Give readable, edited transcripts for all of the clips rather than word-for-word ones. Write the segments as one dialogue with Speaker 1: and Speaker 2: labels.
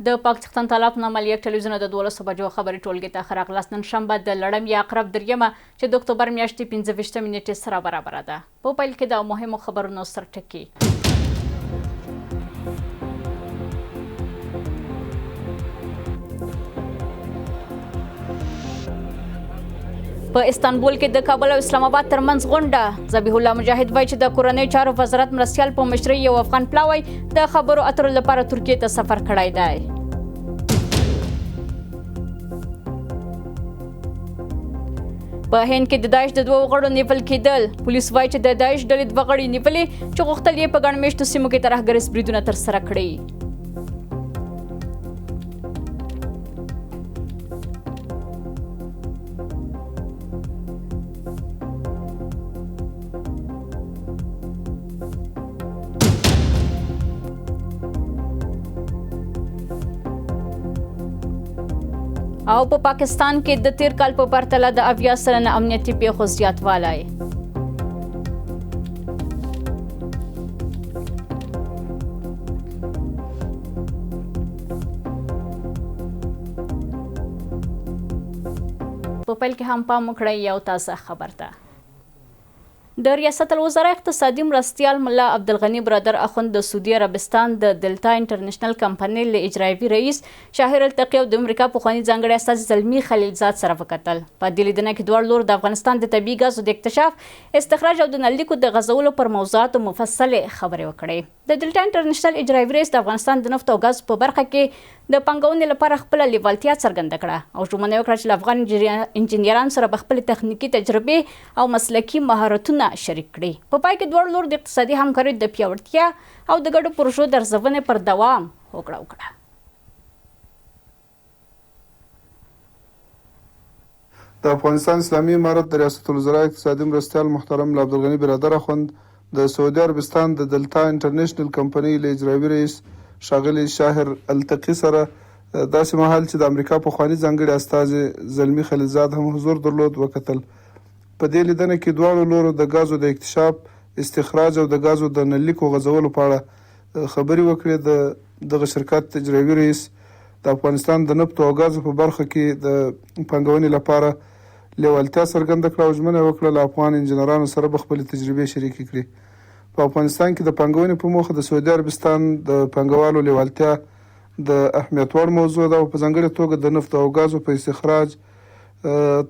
Speaker 1: د پاکستان طالب نامه یک ټلویزیون د 12 بجو خبري ټولګه ته خراغلاس نن شنبه د لړم یا اقرب دریمه چې د اکتوبر میاشتې 15 نیټې سره برابر ده. په پیل کې د مهمو خبرونو سرټکی. په استانبول کې د کابل او اسلام آباد ترمنځ غونډه. ذبیح الله مجاهد وایي چې د کورنۍ چارو وزارت مرستیال په مشرۍ یو افغان پلاوی د خبرو اترو لپاره ترکیه ته سفر کړی دی. په هند کې د داعش د 2 غړو نیول کېدل. پولیس وایي چې د داعش ډلې 2 غړي نیولې چې غوښتل یې په ګڼ میشتو سیمو کې ترهګریز بریدونه ترسره کړي. او په پاکستان کې د تیر کال په پرتله د اویا سلنه امنیتي پیښو زیاتوالی. په پیل کې هم پام وکړئ یو تازه خبر ده. د ریاست الوزرا اقتصادي مرستیال ملا عبدالغني برادر اخوند د سعودي عربستان د دلتا انټرنیشنل کمپنۍ له اجرایوي رئیس شاهر التقی او د امریکا پخواني ځانګړي استازي زلمي خلیلزاد سره وکتل. په دې لیدنه کې دواړو لورو د افغانستان د طبیعي ګازو د اکتشاف، استخراج او د نللیکو د غځولو پر موضوعاتو مفصلې خبرې وکړې. د دلتا انټرنیشنل اجرایوي رئیس د افغانستان د نفت او ګاز په برخه کې د پانګونې لپاره خپل لیوالتیا څرګنده کړه او ژمنه وکړه چې افغان انجینرانو سره به خپل تخنیکی تجربې او مسلکي مهارتونه شریک کړي. په پای کې دواړو لورو د اقتصادي همکارۍ د پیاوړتیا او د ګډو پروژو د ارزونې پر دوام هوکړه وکړه.
Speaker 2: د افغانستان اسلامي امارت د ریاست الوزرا اقتصادي مرستیال محترم عبدالغني برادر اخوند د سعودي عربستان د دلتا انټرنیشنل کمپنۍ له اجرایوي رئیس ښاغلي شاهر التقی سره داسې مهال چې د امریکا پخواني ځانګړي استازي زلمي خلیلزاد هم حضور درلود وکتل. په دې لیدنه کې دواړو لورو د ګازو د اکتشاف، استخراج او د ګازو د نللیکو غځولو په اړه خبري وکړې. د دغه شرکت اجرایوي رئیس د افغانستان د نفت او ګازو په برخه کې د پانګونې لپاره لیوالتیا څرګنده کړه او ژمنه وکړه له افغان انجینرانو سره به خپلې تجربې شریکې کړي. په افغانستان کې د پانګونې په موخه د سعودي عربستان د پانګوالو لیوالتیا د اهمیت وړ موضوع ده او په ځانګړې توګه د نفت او ګازو په استخراج،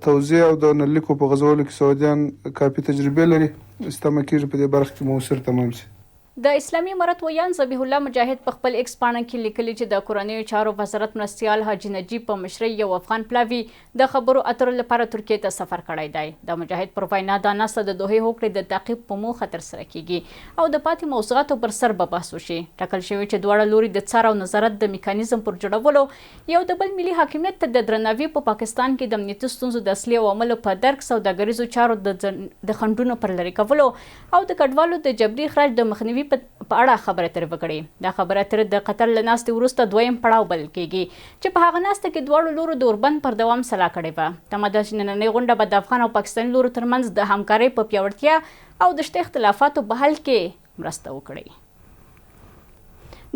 Speaker 2: توزیع او د نللیکو په غځولو کې سعودیان کافي تجربې لري. استمه کېږي په دې برخه کې موثر تمام شي.
Speaker 1: د اسلامي امارت ویان ذبیح الله مجاهد په خپل ایکس پاڼه کې لیکلي چې د کورنیو چارو وزارت مرستیال حاجي نجیب په مشرۍ یو افغان پلاوی د خبرو اترو لپاره ترکیه ته سفر کړی دی. د مجاهد پر وینا دا ناسته د دوحې هوکړې د تعقیب په موخه ترسره کیږي او د پاتې موضوعاتو پر سر به بحث وشي. ټاکل شوی چې دواړه لوري د څار او نظارت د میکانیزم پر جوړولو یو د بل ملي حاکمیت ته د درناوي په پاکستان کې د امنیتي ستونزو د اصلي عواملو په درک، سوداګریزو چارو د خنډونو پر لرې کولو او د کډوالو د جبري اخراج د مخنیوي په اړه خبره اترې وکړي. دا خبره اترې د قطر له ناستې وروسته دویم پړاو بلل کیږي چې په هغه ناسته کې دواړو لورو د اوربند پر دوام سلا کړې وه. تمه ده چې نننۍ غونډه به د افغان او پاکستاني لورو ترمنځ د همکارۍ په پیاوړتیا او د شته اختلافاتو په حل کې مرسته وکړي.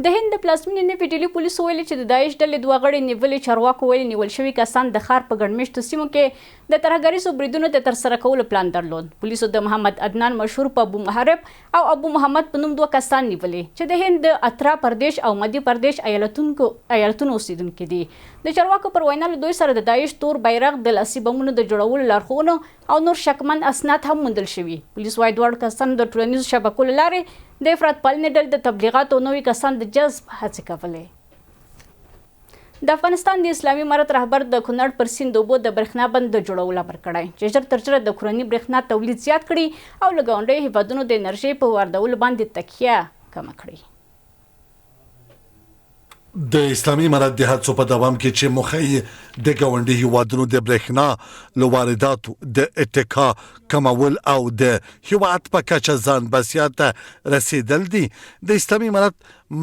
Speaker 1: د هند د پلازمینې نوي ډیلي پولیسو ویلي چې د داعش ډلې 2 غړي نیولې. چارواکو ویلي نیول شوي کسان د ښار په ګڼ میشتو سیمو کې د ترهګریزو بریدونو د ترسره کولو پلان درلود. پولیسو د محمد عدنان مشهور په ابو محرب او ابو محمد په نوم 2 کسان نیولې چې د هند د اترا پردیش او مدي پردیش ایالتونو اوسیدونکي دي. د چارواکو پر وینا له دوی سره د داعش تور بیرغ، د لاسي بمونو د جوړولو لارښوونو او نور شکمن اسناد هم موندل شوي. پولیس وايي دواړو کسانو د ټولنیزو شبکو له لارې د افراط پالنې ډلې د تبلیغاتو او نوي کسان د جذب هڅې کولې. د افغانستان د اسلامي امارت رهبر د کونړ پر سیند اوبو د برېښنا بند د جوړولو امر کړی چې ژر تر ژره د کورني برېښنا تولید زیات کړي او له ګاونډیو هیوادونو د انرژۍ په واردولو باندې تکیه کمه کړي.
Speaker 3: د اسلامي امارت د هڅو په دوام کې چې موخه د ګاونډي هیوادونو د برېښنا له وارداتو د اتکا کمول او د هیواد په کچه ځان بسیا ته رسیدل دي، د اسلامي امارت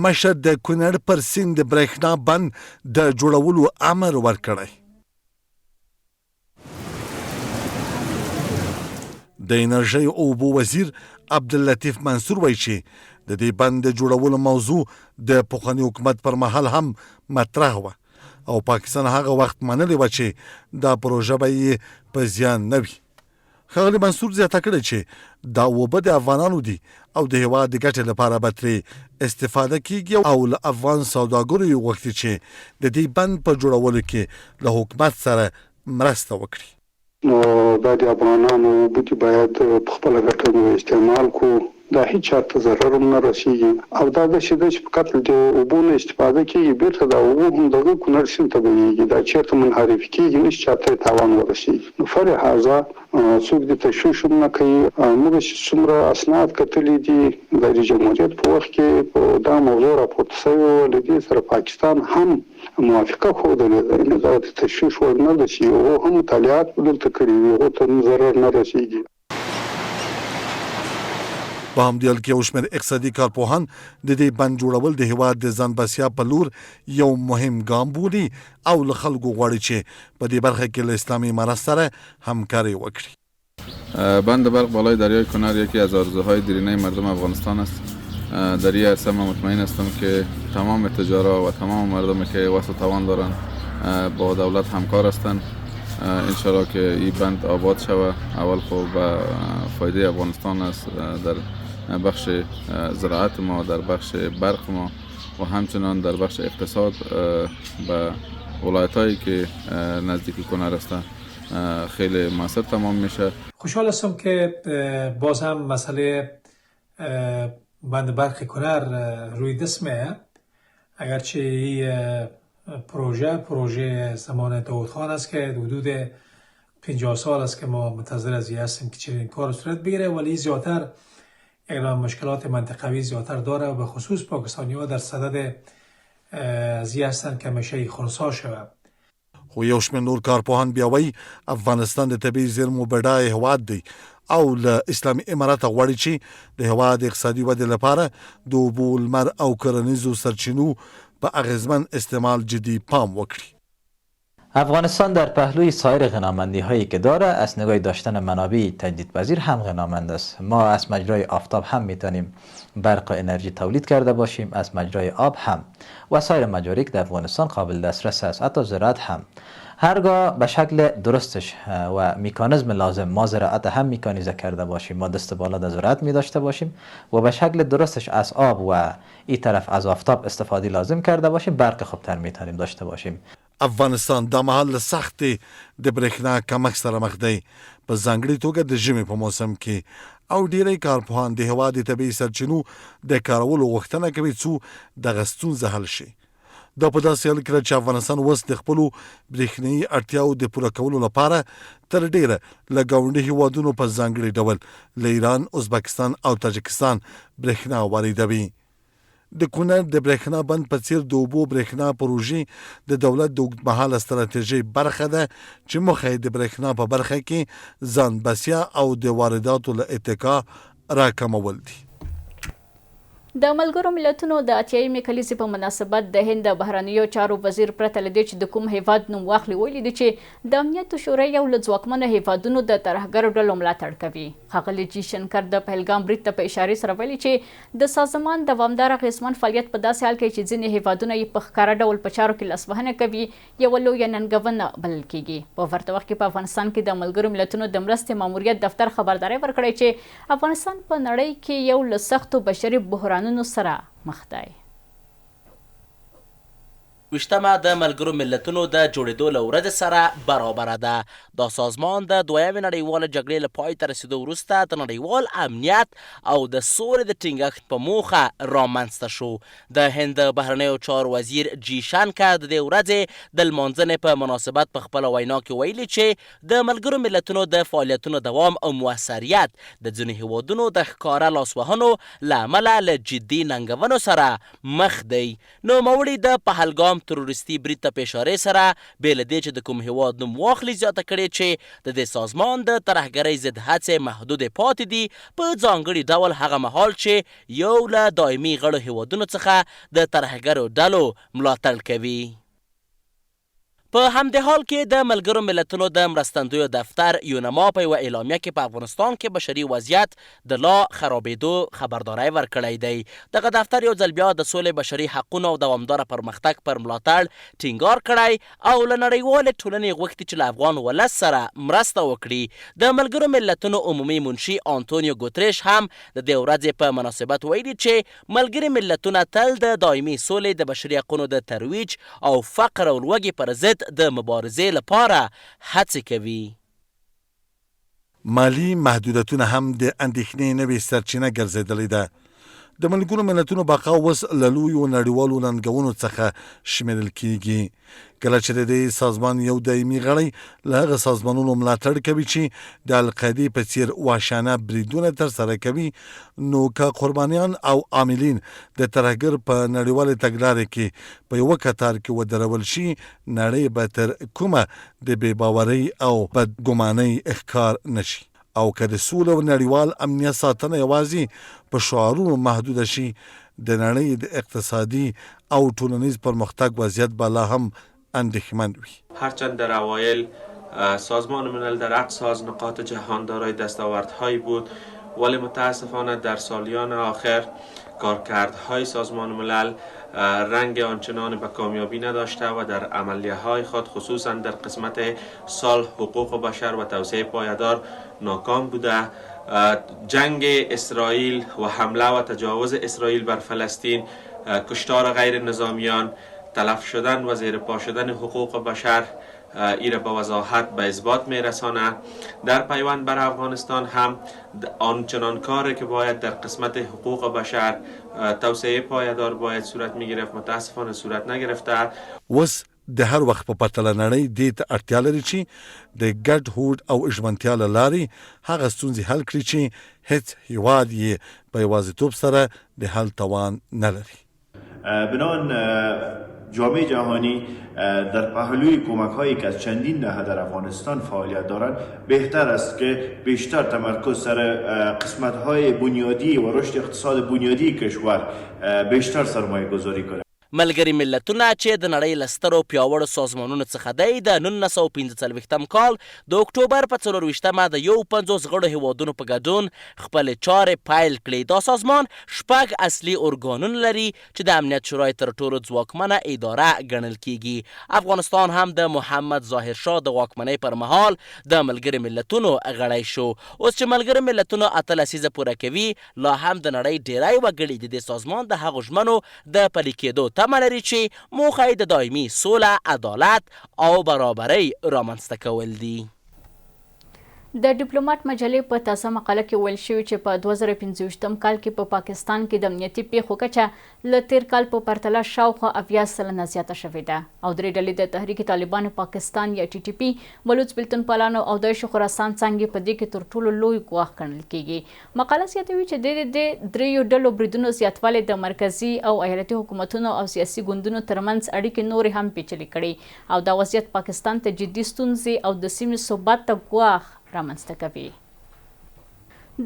Speaker 3: مشر د کونړ پر سیند د برېښنا بند د جوړولو امر ورکړی. د انرژۍ او اوبو وزیر عبداللطیف منصور وایي چې د دې بند د جوړولو موضوع د پخواني حکومت پر مهال هم مطرح وه او پاکستان هغه وخت منلې وه چې دا پروژه به یې په زیان نه وي. ښاغلي منصور زیاته کړې چې دا اوبه د افغانانو دي او د هېواد د ګټې لپاره به ترې استفاده کیږي او له افغان سوداګرو یې غوښتي چې د دې بند په جوړولو کې له حکومت سره مرسته وکړي.
Speaker 4: نو دا د افغانانو اوبه دي باید په خپله ګټه استعمال کړو، دا هیڅ چاته ضرر هم نه رسېږي او دا داسې ده چې فقط د اوبو نه استفاده کېږي، بیرته دا اوبه هم دغه کونړ سیند ته بهېږي، دا چېرته منحرف کېږي، هېڅ چاته یې تاوان ورسېږي. نو فلهذا څوک د تشویش هم نه کوي. موږ چې څومره اسناد کتلي دي د جمهوریت په وخت کې دا موضوع راپورته شوې وه، له دې سره پاکستان هم موافقه ښودلې ده، یعنې دا د تشویش وړ نه ده چې هغو هم مطالعات دلته کړي وي، هغو ته هم ضرر نه رسېږي.
Speaker 3: په همدې حال کې یو شمېر اقتصادي کارپوهان د دې بند جوړول د هېواد د ځان بسیا په لور یو مهم ګام بولي او له خلکو غواړي چې په دې برخه کې له اسلامي امارت سره همکاری وکړي.
Speaker 5: بند برق بالای دریای کنر یکی از آرزوهای دیرینه مردم افغانستان است. در این عرصه من مطمئن هستم که تمام تجارا و تمام مردمی که وسع توان دارند با دولت همکار هستند. انشالله که این بند آباد شود. اول خب به فایده افغانستان است در بخش زراعت ما، در بخش برق ما و همچنان در بخش اقتصاد به ولایت‌هایی که نزدیک کنر هستند خیلی موثر تمام میشه.
Speaker 6: خوشحال هستم که باز هم مسئله بند برق کنر روی دست میه، اگرچه این پروژه زمان داود خان است که حدود 50 سال است که ما منتظر از این هستیم که چنین کار صورت بگیره، ولی زیادتر اقلام مشکلات منطقوی زیادتر داره و به خصوص پاکستانی ها در صدد از این هستند که همیشه خنثی شود.
Speaker 3: خو یو شمېر نور کارپوهان بیا وایي افغانستان د طبیعي زیرمو بډایه هېواد دی او له اسلامي امارته غواړي چې د هېواد اقتصادي ودې لپاره د اوبو، لمر او کرنیزو سرچینو به اغیزمن استعمال جدی پام وکړي.
Speaker 7: افغانستان در پهلوی سایر غنامندی هایی که داره از نگاه داشتن منابع تجدیدپذیر هم غنامند است. ما از مجرای آفتاب هم میتونیم برق و انرژی تولید کرده باشیم، از مجرای آب هم و سایر مجاری که در افغانستان قابل دسترس است، حتی زراعت هم. هرگاه به شکل درستش و میکانیزم لازم ما زراعت هم میکانیزه کرده باشیم، ما دست بالا در زراعت می داشته باشیم و به شکل درستش از آب و این طرف از آفتاب استفاده لازم کرده باشیم، برق خوبتر میتونیم داشته باشیم.
Speaker 3: افغانستان د مهال سختې د برېښنا کمښت سره مخ دی، په ځانګړې توګه د ژمي په موسم کې، او ډیری کارپوهان د هېواد د طبیعي سرچینو د کارولو غوښتنه کوي څو دغه ستونزه حل شي. دا په داسې حال کې ده چې افغانستان اوس د خپلو برېښنایي اړتیاوو د پوره کولو لپاره تر ډیره له ګاونډي هېوادونو په ځانګړي ډول له ایران، ازبکستان او تاجکستان برېښنا واردوي. د کونړ د برېښنا بند په څیر د اوبو برېښنا پروژې د دولت د اوږدمهاله ستراتیژۍ برخه ده چې موخه یې د برېښنا په برخه کې ځان بسیا او د وارداتو له اتکا راکمول دي.
Speaker 1: د ملګرو ملتونو د اتیایمې کلیزې په مناسبت د هند د بهرنیو چارو وزیر پرته له دې چې د کوم هیواد نوم واخلي ویلي دي چې د امنیت شورا یو له ځواکمنو هیوادونو د ترهګرو ډلو ملاتړ کوي. ښاغلي جي شنکر د پهلګام برید ته په اشارې سره ویلي چې د سازمان دوامدار اغېزمن فعالیت په داسې حال کې چې ځینې هیوادونه یې په ښکاره ډول په چارو کې لاسوهنه کوي یوه لویه ننګونه بلل کیږي. په ورته وخت کې په افغانستان کې د ملګرو ملتونو د مرستې ماموریت دفتر خبرداری ورکړی چې افغانستان په نړۍ کې یو له سختو بشري بحرانونو سره مخ دی.
Speaker 8: ویشتمه د ملګرو ملتونو د جوړېدو له ورځې سره برابره ده. دا سازمان د دویمې نړیواله جګړې له پای ته رسېدو وروسته د نړیوال امنیت او د سولې د ټینګښت په موخه رامنځته شو. د هند بهرنیو چارو وزیر جي شنکر د دې ورځې د لمانځنې په مناسبت په خپله وینا کې ویلي چې د ملګرو ملتونو د فعالیتونو دوام او موثریت د ځینو هیوادونو د ښکاره لاسوهنو له امله له جدي ننګونو سره مخ دی. نوموړي د پهلګام تروریستي برید ته په اشارې سره بې له دې چې د کوم هیواد نوم واخلي زیاته کړې چې د دې سازمان د ترهګرۍ ضد هڅې محدودې پاتې دي، په ځانګړي ډول هغه مهال چې یو له دایمي غړو هیوادونو څخه د ترهګرو ډلو ملاتړ کوي. په همدې حال کې د ملګرو ملتونو د مرستندویو دفتر یونما په یوه اعلامیه کې په افغانستان کې بشري وضعیت د لا خرابېدو خبرداری ورکړی دی. دغه دفتر یو ځل بیا د سولې، بشري حقونو او دوامداره پرمختګ پر ملاتړ ټینګار کړی او له نړیوالې ټولنې غوښتي چې له افغان ولس سره مرسته وکړي. د ملګرو ملتونو عمومي منشي انتونیو ګوتریش هم د دې ورځې په مناسبت ویلي چې ملګري ملتونه تل د دایمي سولې، د بشري حقونو د ترویج او فقر او لوږې پر ضد د مبارزې لپاره هڅې کوي.
Speaker 3: مالی محدودیتونه هم د اندېښنې نوې سرچینه ګرځېدلې ده. د ملګرو ملتونو بقا اوس له لویو نړیوالو ننګونو څخه شمیرل کیږي. کله چې د دې سازمان یو دایمي غړی له هغه سازمانونو ملاتړ کوي چې د القاعدې په څیر وحشانه بریدونه ترسره کوي، نو که قربانیان او عاملین د ترهګر په نړیوالې تګلارې کې په یوه کتار کې ودرول شي، نړۍ به تر کومه د بې باورۍ او بدګمانۍ ښکار نشي. او که د سولې او نړیوال امنیت ساتنه یوازې په شعارونو محدوده شي، د نړۍ د اقتصادي او ټولنیز پرمختګ وضعیت به لا هم اندېښمن وي.
Speaker 9: هرچند در اوایل سازمان ملل در اقصا از نقاط جهان دارای دستاوردهایی بود، ولی متاسفانه در سالیان آخر کارکردهای سازمان ملل رنگ آنچنان به کامیابی نداشته و در عملیه های خود خصوصا در قسمت صلح، حقوق بشر و توسعه پایدار ناکام بوده. جنگ اسرائیل و حمله و تجاوز اسرائیل بر فلسطین، کشتار غیر نظامیان، تلف شدن و زیر پا شدن حقوق بشر ایره به وضاحت به اثبات میرسانه. در پیوند بر افغانستان هم آنچنان کاری که باید در قسمت حقوق بشر، توسعه پایدار باید صورت میگرفت، متاسفانه صورت نگرفته.
Speaker 3: وس د هر وخت په پرتله نړۍ دې ته اړتیا لري چې د ګډ هوډ او ژمنتیا له لارې هغه ستونزې حل کړي چې هیڅ هیواد یې په یوازیتوب سره د حل توان نه لري.
Speaker 10: بنان جامعه جهانی در پهلوی کمک هایی که از چندین دهه در افغانستان فعالیت دارند بهتر است که بیشتر تمرکز سر قسمت های بنیادی و رشد اقتصاد بنیادی کشور بیشتر سرمایه گذاری کنند.
Speaker 8: ملګري ملتونه چې د نړۍ له سترو پیاوړو سازمانونو څخه دی، د 1945 کال د اکتوبر په 24مه د 51 غړو هیوادونو په ګډون خپلې چارې پیل کړې. دا سازمان 6 اصلي ارګانونه لري چې د امنیت شورای تر ټولو ځواکمنه اداره ګڼل کیږي. افغانستان هم د محمد ظاهر شاه د واکمنۍ پر مهال د ملګري ملتونو غړی شو. اوس چې ملګري ملتونو 8 لسیزه پوره کوي، لا هم د نړۍ ډیری وګړي د دې سازمان د هغو ژمنو د پلي کېدو تمه لري چې موخه یې د دایمي سوله، عدالت او برابرۍ رامنځته کول دي.
Speaker 1: د ډیپلوماټ مجلې په تازه مقاله کې ویل شوي چې په 2025 کال کې په پاکستان کې د امنیتي پیښو کچه له تیر کال په پرتله شاوخوا 80% زیاته شوې ده او درې ډلې د تحریک طالبان پاکستان یا ټي ټي پي، بلوچ بلتون پالانو او داعش خراسان څانګې په دې کې تر ټولو لوی ګواښ ګڼل کیږي. مقاله زیاتوي چې د دریو ډلو بریدونو زیاتوالی د مرکزي او ایالتي حکومتونو او سیاسي ګوندونو ترمنځ اړیکې نورې هم پیچلې کړي او دا وضعیت پاکستان ته جدي ستونزې او د سیمې ثبات ته ګواښ رامنځته کوي.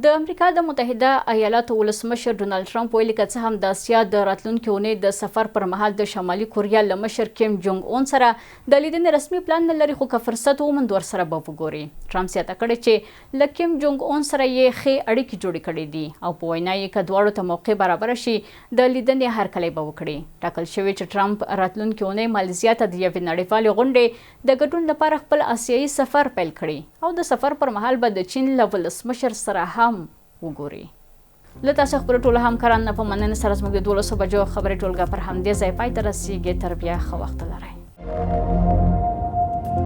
Speaker 1: د امریکا د متحده ایالاتو ولسمشر ډونالډ ټرمپ ویلي که څه هم د اسیا د راتلونکي اونۍ د سفر پر مهال د شمالي کوریا له مشر کیم جونګ اون سره د لیدنې رسمي پلان نه لري، خو که فرصت وموند ورسره به وګوري. ټرمپ زیاته کړې چې له کیم جونګ اون سره یې ښې اړیکې جوړې کړې دي او په وینا یې که دواړو ته موقع برابره شي د لیدنې هرکلی به وکړي. ټاکل شوی چې ټرمپ راتلونکي اونۍ مالیزیا ته د یوې نړیوالې غونډې د ګډون لپاره خپل آسیایي سفر پیل کړي او د سفر پر مهال به د چین له ولسمشر سره هم وګوري. له تاسو خبرو ټولو همکارانو په مننه سره زموږ د 12 بجو خبري ټولګه پر همدې ځای پای ته رسیږي. تر بیا ښه وخت لرئ.